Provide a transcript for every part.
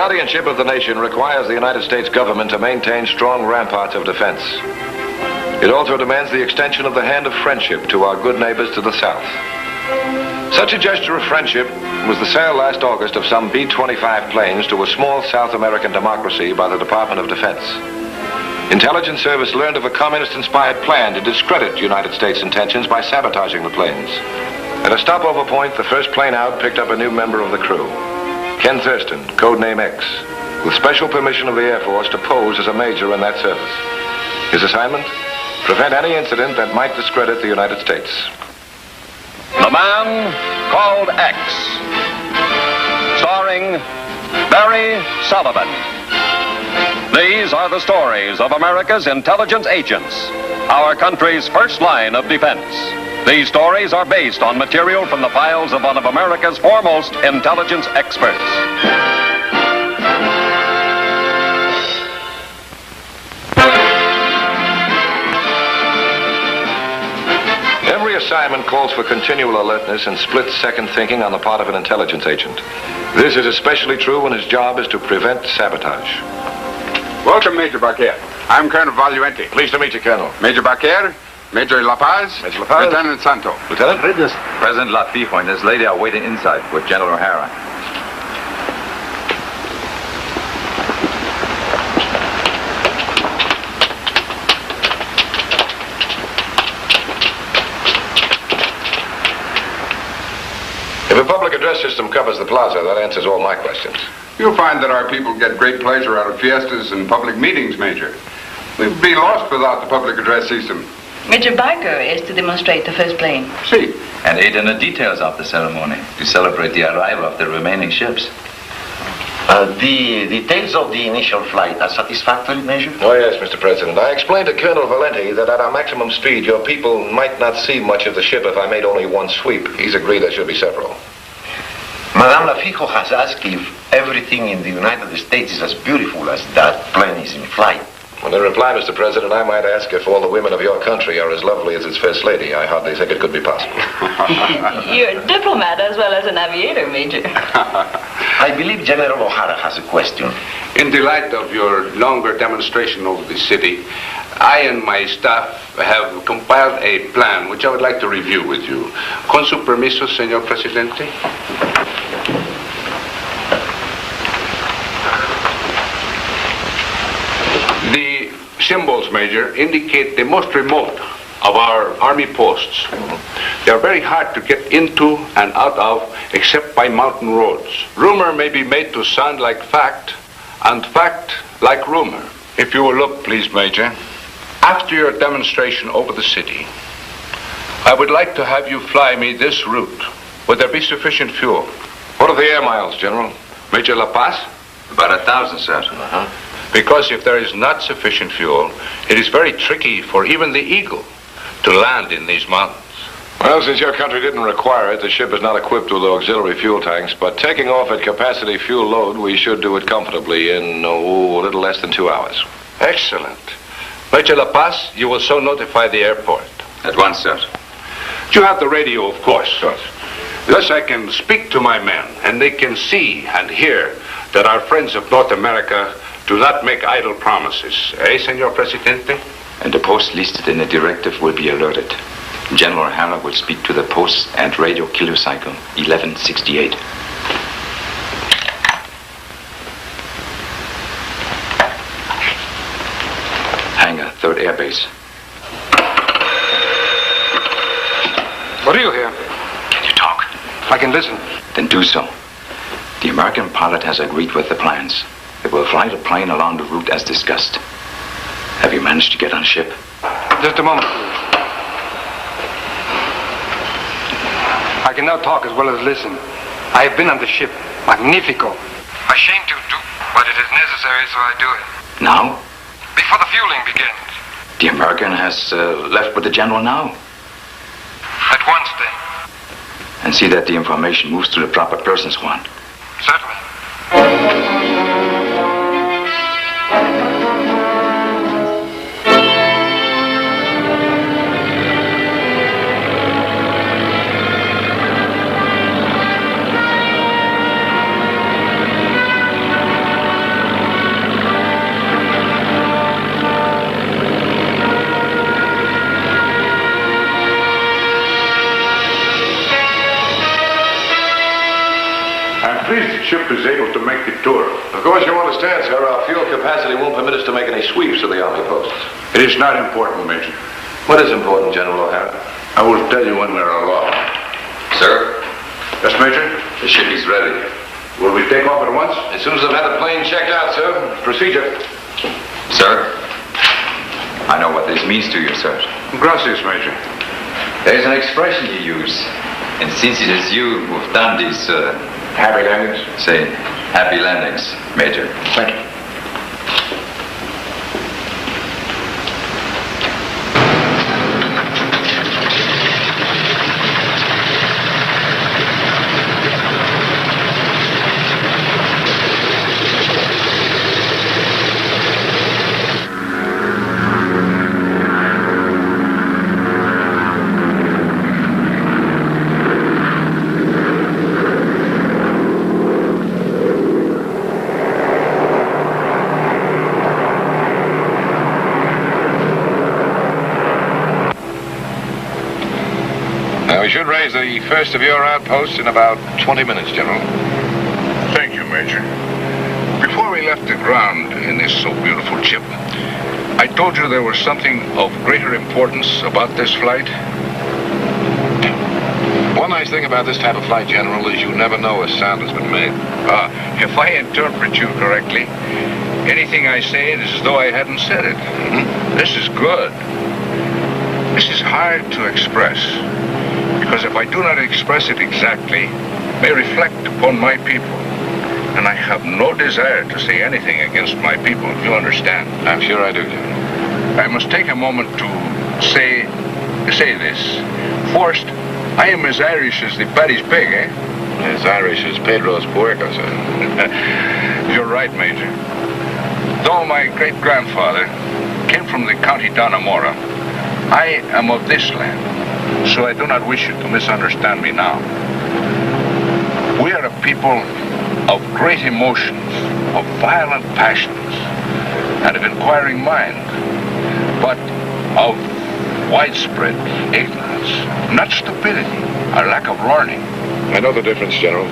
guardianship of the nation requires the United States government to maintain strong ramparts of defense. It also demands the extension of the hand of friendship to our good neighbors to the south. Such a gesture of friendship was the sale last August of some B-25 planes to a small South American democracy by the Department of Defense. Intelligence Service learned of a communist-inspired plan to discredit United States intentions by sabotaging the planes. At a stopover point, the first plane out picked up a new member of the crew, Ken Thurston, codename X, with special permission of the Air Force to pose as a major in that service. His assignment? Prevent any incident that might discredit the United States. The Man Called X, starring Barry Sullivan. These are the stories of America's intelligence agents, our country's first line of defense. These stories are based on material from the files of one of America's foremost intelligence experts. Every assignment calls for continual alertness and split-second thinking on the part of an intelligence agent. This is especially true when his job is to prevent sabotage. Welcome, Major Barquer. I'm Colonel Valuente. Pleased to meet you, Colonel. Major Barquer, Major La Paz, Major La Paz. Lieutenant Santo. Lieutenant? President Lafijo and his lady are waiting inside with General O'Hara. If a public address system covers the plaza, that answers all my questions. You'll find that our people get great pleasure out of fiestas and public meetings, Major. We'd be lost without the public address system. Major Barker is to demonstrate the first plane. See. And aid in the details of the ceremony to celebrate the arrival of the remaining ships. The details of the initial flight are satisfactory, Major? Oh, yes, Mr. President. I explained to Colonel Valenti that at our maximum speed, your people might not see much of the ship if I made only one sweep. He's agreed there should be several. Madame Lafijo has asked if everything in the United States is as beautiful as that plane is in flight. Well, in reply, Mr. President, I might ask if all the women of your country are as lovely as its first lady. I hardly think it could be possible. You're a diplomat as well as an aviator, Major. I believe General O'Hara has a question. In the light of your longer demonstration over the city, I and my staff have compiled a plan which I would like to review with you. Con su permiso, señor presidente. The symbols, Major, indicate the most remote of our army posts. They are very hard to get into and out of except by mountain roads. Rumor may be made to sound like fact, and fact like rumor. If you will look, please, Major. After your demonstration over the city, I would like to have you fly me this route. Would there be sufficient fuel? What are the air miles, General? Major La Paz? About 1,000, sir. Because if there is not sufficient fuel, it is very tricky for even the Eagle to land in these mountains. Well, since your country didn't require it, the ship is not equipped with auxiliary fuel tanks, but taking off at capacity fuel load, we should do it comfortably in, a little less than 2 hours. Excellent. Major La Paz, you will so notify the airport. At once, sir. You have the radio, of course. Yes. Thus I can speak to my men, and they can see and hear that our friends of North America do not make idle promises. Eh, Senor Presidente? And the post listed in the directive will be alerted. General O'Hara will speak to the post and radio kilocycle 1168. Hangar, 3rd Air Base. What do you hear? Can you talk? I can listen. Then do so. The American pilot has agreed with the plans. They will fly the plane along the route as discussed. Have you managed to get on ship? Just a moment, please. I can now talk as well as listen. I have been on the ship. Magnifico. Ashamed to do, but it is necessary, so I do it. Now? Before the fueling begins. The American has left with the general now. At once, then. And see that the information moves to the proper persons, Juan. Certainly. pleased the ship is able to make the tour. Of course, you understand, sir, our fuel capacity won't permit us to make any sweeps to the Army posts. It is not important, Major. What is important, General O'Hara? I will tell you when we're along. Sir? Yes, Major? The ship is ready. Will we take off at once? As soon as I've had the plane checked out, sir. Procedure. Sir, I know what this means to you, sir. Gracias, Major. There's an expression you use. And since it is you who've done this, Happy landings. say, happy landings, Major. Thank you. We should raise the first of your outposts in about 20 minutes, General. Thank you, Major. Before we left the ground in this so beautiful ship, I told you there was something of greater importance about this flight. One nice thing about this type of flight, General, is you never know a sound has been made. If I interpret you correctly, anything I say is as though I hadn't said it. Mm-hmm. This is good. This is hard to express, because if I do not express it exactly, it may reflect upon my people. And I have no desire to say anything against my people, if you understand. I'm sure I do, General. I must take a moment to say this. First, I am as Irish as the Paddy's pig, eh? As Irish as Pedro's puerco, sir. You're right, Major. Though my great-grandfather came from the County Dannemora, I am of this land, so I do not wish you to misunderstand me now. We are a people of great emotions, of violent passions, and of inquiring mind, but of widespread ignorance, not stupidity or lack of learning. I know the difference, General.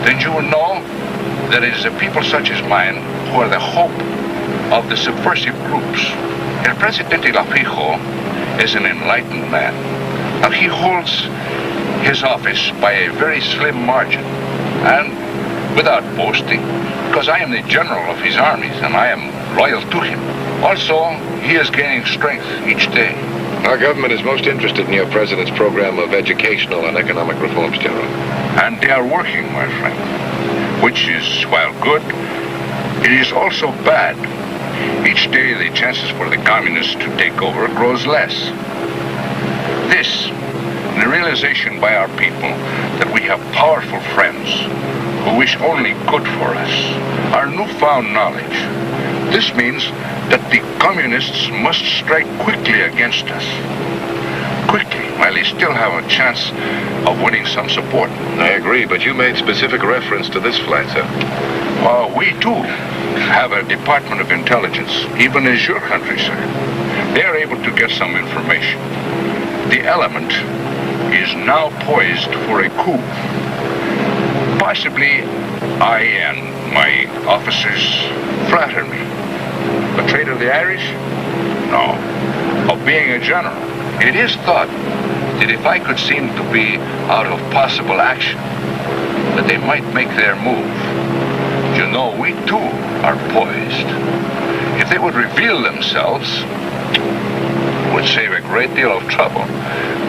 Then you will know that it is a people such as mine who are the hope of the subversive groups. El Presidente Lafijo is an enlightened man. Now, he holds his office by a very slim margin, and without boasting, because I am the general of his armies and I am loyal to him. Also, he is gaining strength each day. Our government is most interested in your president's program of educational and economic reforms, General. And they are working, my friend, which is, while good, it is also bad. Each day, the chances for the communists to take over grows less. This, the realization by our people that we have powerful friends who wish only good for us, our newfound knowledge. This means that the communists must strike quickly against us. Quickly, while they still have a chance of winning some support. I agree, but you made specific reference to this flight, sir. We, too, have a Department of Intelligence, even as your country, sir. They are able to get some information. The element is now poised for a coup. Possibly I and my officers flatter me. A traitor of the Irish? No. Of being a general. It is thought that if I could seem to be out of possible action, that they might make their move. You know, we too are poised. If they would reveal themselves, it would save a great deal of trouble,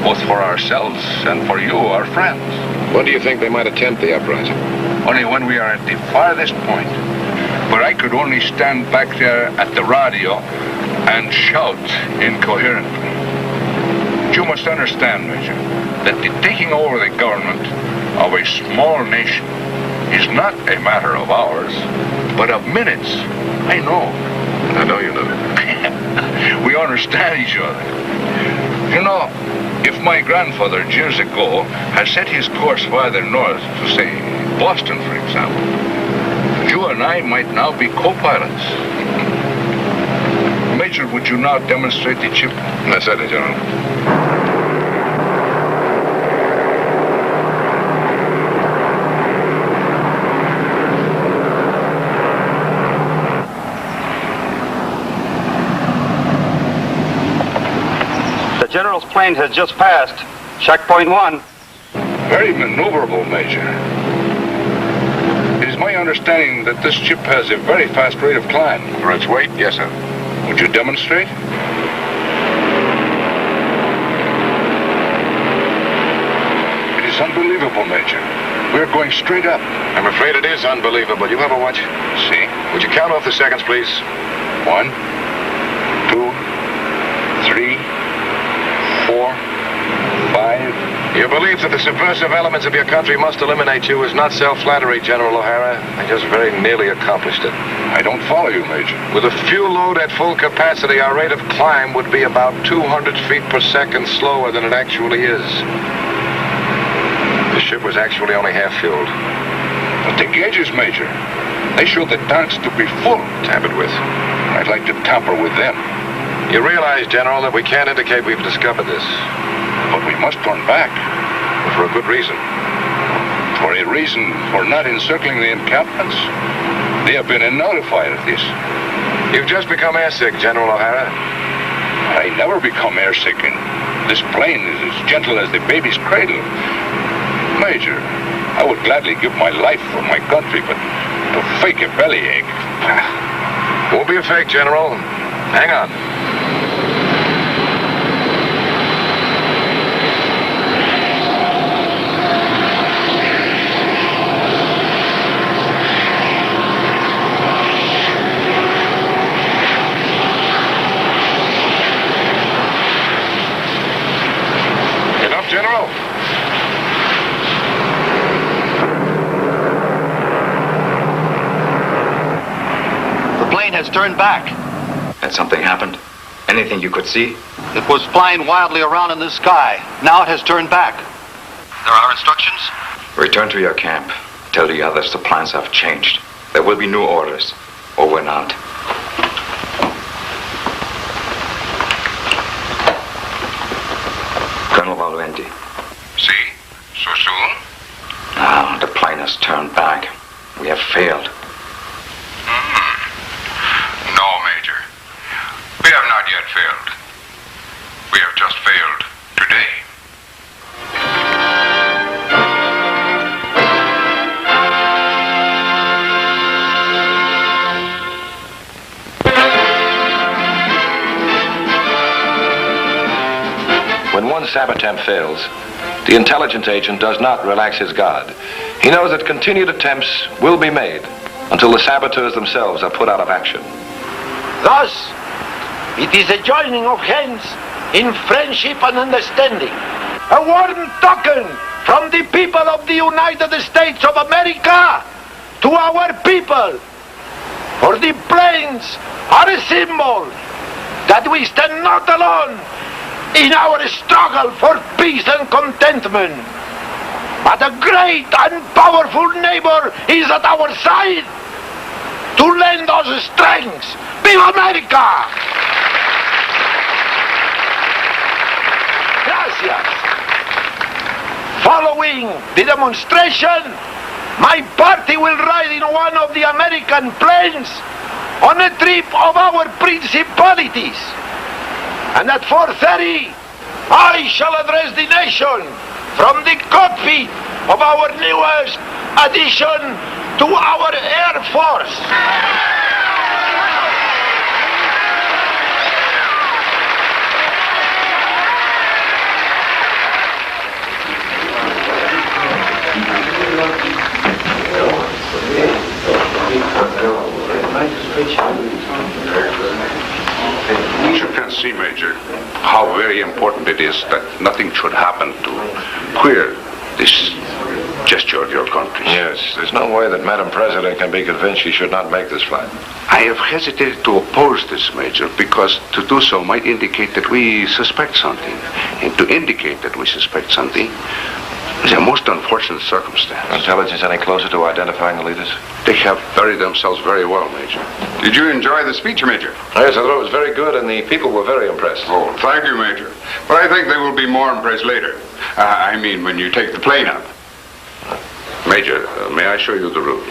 both for ourselves and for you, our friends. When do you think they might attempt the uprising? Only when we are at the farthest point, where I could only stand back there at the radio and shout incoherently. You must understand, Major, that the taking over the government of a small nation is not a matter of hours, but of minutes. I know. I know you know. We understand each other. You know, if my grandfather years ago had set his course farther north to, say, Boston, for example, you and I might now be co-pilots. Major, would you now demonstrate the chip? That's it, General. plane has just passed. Checkpoint 1. Very maneuverable, Major. It is my understanding that this ship has a very fast rate of climb. For its weight, yes, sir. Would you demonstrate? It is unbelievable, Major. We're going straight up. I'm afraid it is unbelievable. You have a watch? See? Would you count off the seconds, please? 1, 2, 3, 4, 5. Your belief that the subversive elements of your country must eliminate you is not self-flattery, General O'Hara. I just very nearly accomplished it. I don't follow you, Major. With a fuel load at full capacity, our rate of climb would be about 200 feet per second slower than it actually is. The ship was actually only half fueled. But the gauges, Major, they show the tanks to be full. Tampered with. I'd like to tamper with them. You realize, General, that we can't indicate we've discovered this. But we must turn back. For a good reason. For a reason for not encircling the encampments. They have been notified of this. You've just become airsick, General O'Hara. I never become airsick, and this plane is as gentle as the baby's cradle. Major, I would gladly give my life for my country, but to fake a bellyache... Won't be a fake, General. Hang on. Enough, General? The plane has turned back. Had something happened? Anything you could see? It was flying wildly around in the sky. Now it has turned back. There are instructions? Return to your camp. Tell the others the plans have changed. There will be new orders. Over and out. Colonel Valventi. See? So soon? Now, the plane has turned back. We have failed. No, Major. We have not yet failed. We have just failed today. When one saboteur fails, the intelligence agent does not relax his guard. He knows that continued attempts will be made until the saboteurs themselves are put out of action. Thus, it is a joining of hands in friendship and understanding. A warm token from the people of the United States of America to our people. For the plains are a symbol that we stand not alone in our struggle for peace and contentment. But a great and powerful neighbor is at our side to lend us strength. Viva America! Gracias. Following the demonstration, my party will ride in one of the American planes on a trip of our principalities. And at 4:30, I shall address the nation from the cockpit of our newest addition to our Air Force. You can see, Major, how very important it is that nothing should happen to queer this gesture of your country. Yes, there's no way that Madam President can be convinced she should not make this flight. I have hesitated to oppose this, Major, because to do so might indicate that we suspect something. And to indicate that we suspect something is a most unfortunate circumstance. Intelligence any closer to identifying the leaders? They have buried themselves very well, Major. Did you enjoy the speech, Major? Yes, I thought it was very good, and the people were very impressed. Oh, thank you, Major. But I think they will be more impressed later. I mean, when you take the plane up. Major, may I show you the route?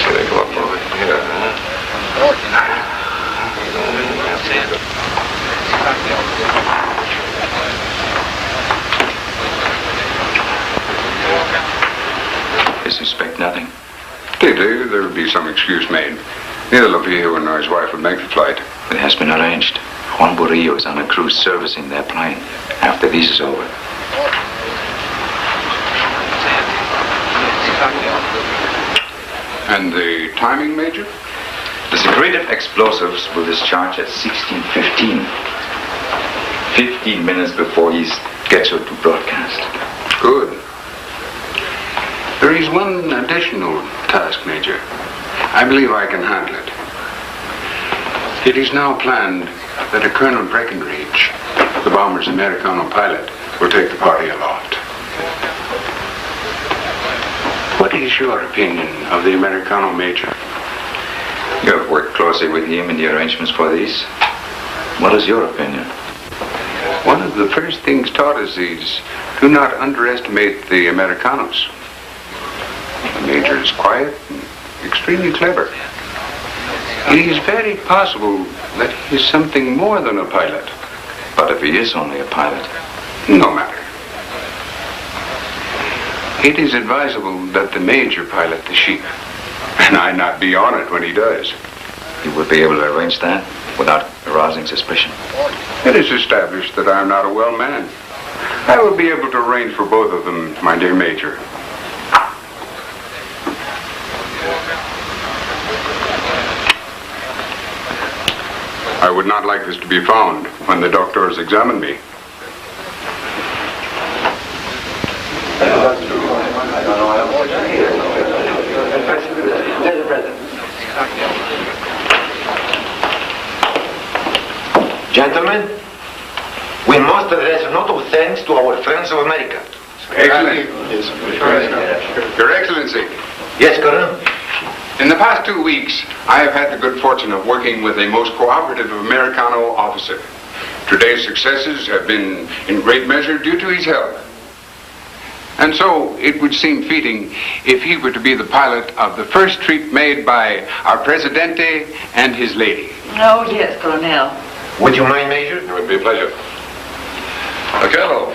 See, they go up over here, huh? Indeed, there would be some excuse made. Neither Lafayette nor his wife would make the flight. It has been arranged. Juan Burillo is on a cruise servicing their plane after this is over. And the timing, Major? The secretive explosives will discharge at 16:15. 15 minutes before he's scheduled to broadcast. Good. There is one additional task, Major. I believe I can handle it. It is now planned that a Colonel Breckinridge, the bomber's Americano pilot, will take the party aloft. What is your opinion of the Americano, Major? You have worked closely with him in the arrangements for these. What is your opinion? One of the first things taught us is do not underestimate the Americanos. The Major is quiet and extremely clever. It is very possible that he is something more than a pilot. But if he is only a pilot? No matter. It is advisable that the Major pilot the ship, and I not be on it when he does. You would be able to arrange that without arousing suspicion? It is established that I am not a well man. I will be able to arrange for both of them, my dear Major. I would not like this to be found when the doctors examine me. Gentlemen, we must address a note of thanks to our friends of America. Excellent. Your Excellency. Yes, Colonel? In the past 2 weeks, I have had the good fortune of working with a most cooperative Americano officer. Today's successes have been in great measure due to his help. And so it would seem fitting if he were to be the pilot of the first trip made by our Presidente and his lady. Oh, yes, Colonel. Would you mind, Major? It would be a pleasure. Colonel,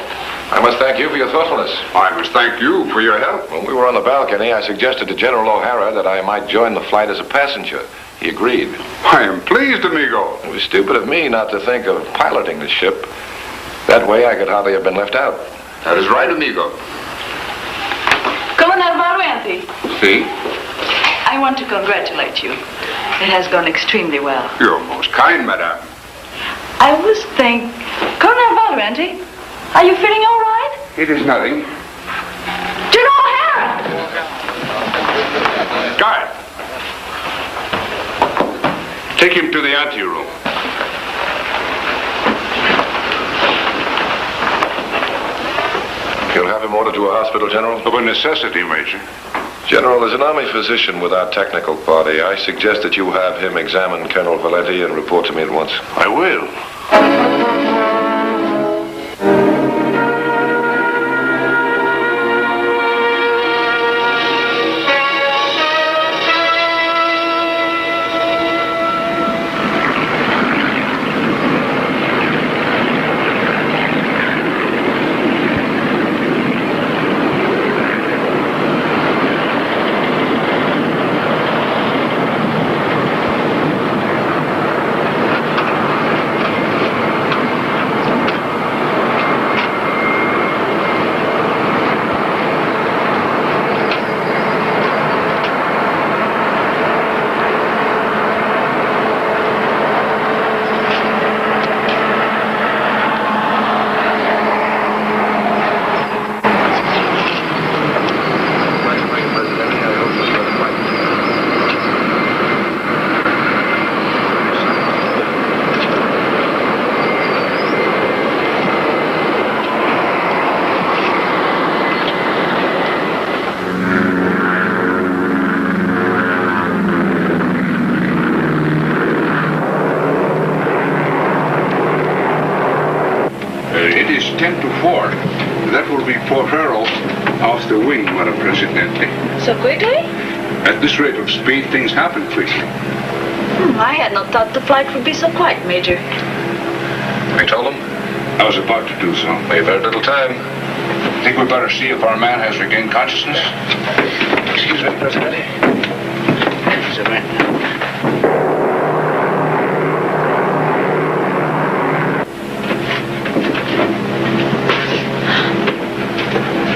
I must thank you for your thoughtfulness. I must thank you for your help. When we were on the balcony, I suggested to General O'Hara that I might join the flight as a passenger. He agreed. I am pleased, amigo. It was stupid of me not to think of piloting the ship. That way I could hardly have been left out. That is right, amigo. Colonel Barruente, See? I want to congratulate you. It has gone extremely well. You're most kind, madame. I was thinking... Colonel Barruente, are you feeling all right? It is nothing. General O'Hara! Guard! Take him to the anteroom. You'll have him ordered to a hospital, General? Of a necessity, Major. General, as an Army physician with our technical party, I suggest that you have him examine Colonel Valenti and report to me at once. I will. It is 10 to 4. That will be 4 ferals off the wing, Madam Presidente. So quickly? At this rate of speed, things happen quickly. I had not thought the flight would be so quiet, Major. Have you told him? I was about to do so. We've very little time. Think we better see if our man has regained consciousness? Excuse me, Presidente. man.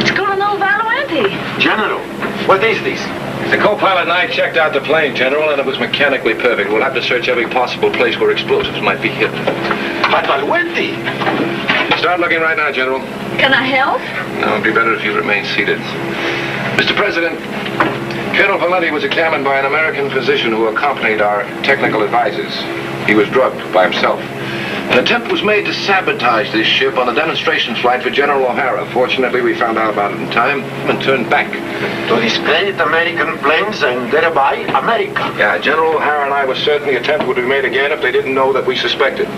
It's Colonel Valuenti. General, what is this? The co-pilot and I checked out the plane, General, and it was mechanically perfect. We'll have to search every possible place where explosives might be hidden. But Valuenti! Start looking right now, General. Can I help? No, it'd be better if you remain seated. Mr. President, Colonel Valenti was examined by an American physician who accompanied our technical advisors. He was drugged by himself. An attempt was made to sabotage this ship on a demonstration flight for General O'Hara. Fortunately, we found out about it in time and turned back. To discredit American planes and thereby America. Yeah, General O'Hara and I were certain the attempt would be made again if they didn't know that we suspected.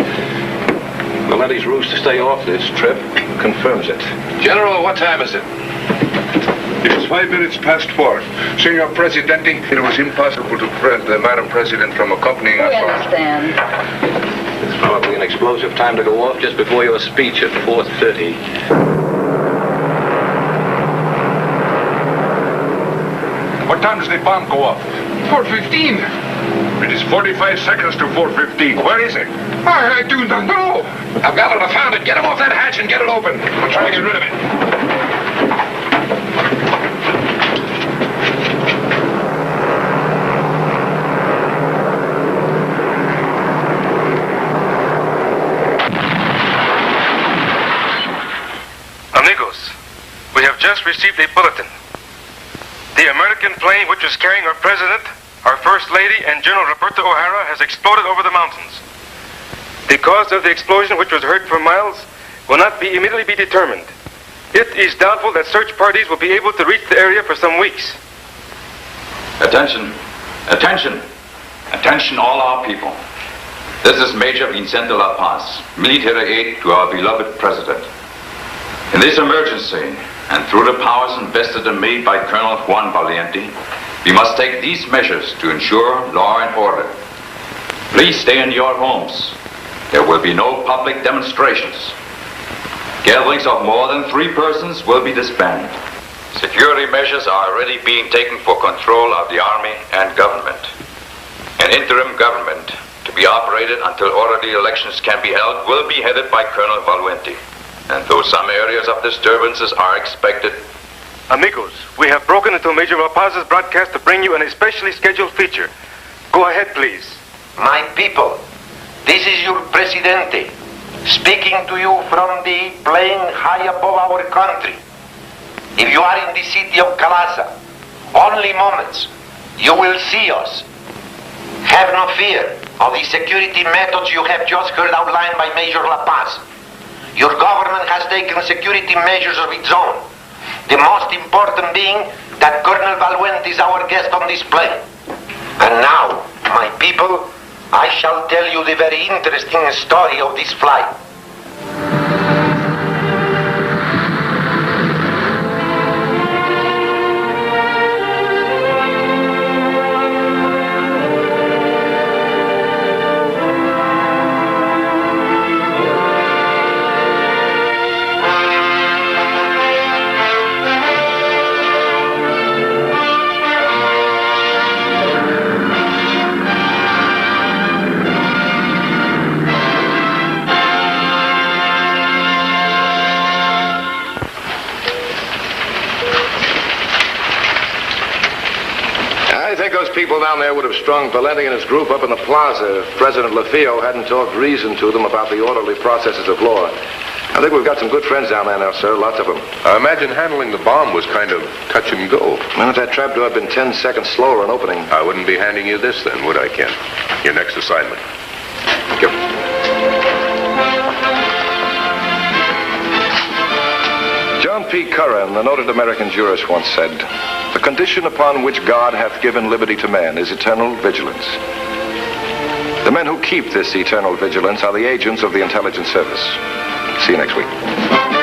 Valenti's ruse to stay off this trip confirms it. General, what time is it? It's 5 minutes past 4. Senor Presidente, it was impossible to prevent the Madam President from accompanying us. We understand. It's probably an explosive time to go off just before your speech at 4:30. What time does the bomb go off? 4:15. It is 45 seconds to 4:15. Where is it? I do not know. I've got it. I found it. Get him off that hatch and get it open. We'll try to get rid of it. Amigos, we have just received a bulletin. The American plane which was carrying our president, our First Lady, and General Roberto O'Hara has exploded over the mountains. The cause of the explosion, which was heard for miles, will not immediately be determined. It is doubtful that search parties will be able to reach the area for some weeks. Attention, attention, attention all our people. This is Major Vicente La Paz, military aide to our beloved president. In this emergency, and through the powers invested in me by Colonel Juan Valiente, we must take these measures to ensure law and order. Please stay in your homes. There will be no public demonstrations. Gatherings of more than 3 persons will be disbanded. Security measures are already being taken for control of the army and government. An interim government, to be operated until orderly elections can be held, will be headed by Colonel Valuenti. And though some areas of disturbances are expected... Amigos, we have broken into Major La Paz's broadcast to bring you an especially scheduled feature. Go ahead, please. My people, this is your Presidente, speaking to you from the plane high above our country. If you are in the city of Calasa, only moments, you will see us. Have no fear of the security methods you have just heard outlined by Major La Paz. Your government has taken security measures of its own. The most important being that Colonel Valuenti is our guest on this plane. And now, my people, I shall tell you the very interesting story of this flight. People down there would have strung Valenti and his group up in the plaza if President Lafio hadn't talked reason to them about the orderly processes of law. I think we've got some good friends down there now, sir, lots of them. I imagine handling the bomb was kind of touch and go. Man, if that trap door had been 10 seconds slower in opening... I wouldn't be handing you this then, would I, Ken? Your next assignment. Thank you. John P. Curran, the noted American jurist, once said, "The condition upon which God hath given liberty to man is eternal vigilance. The men who keep this eternal vigilance are the agents of the intelligence service." See you next week.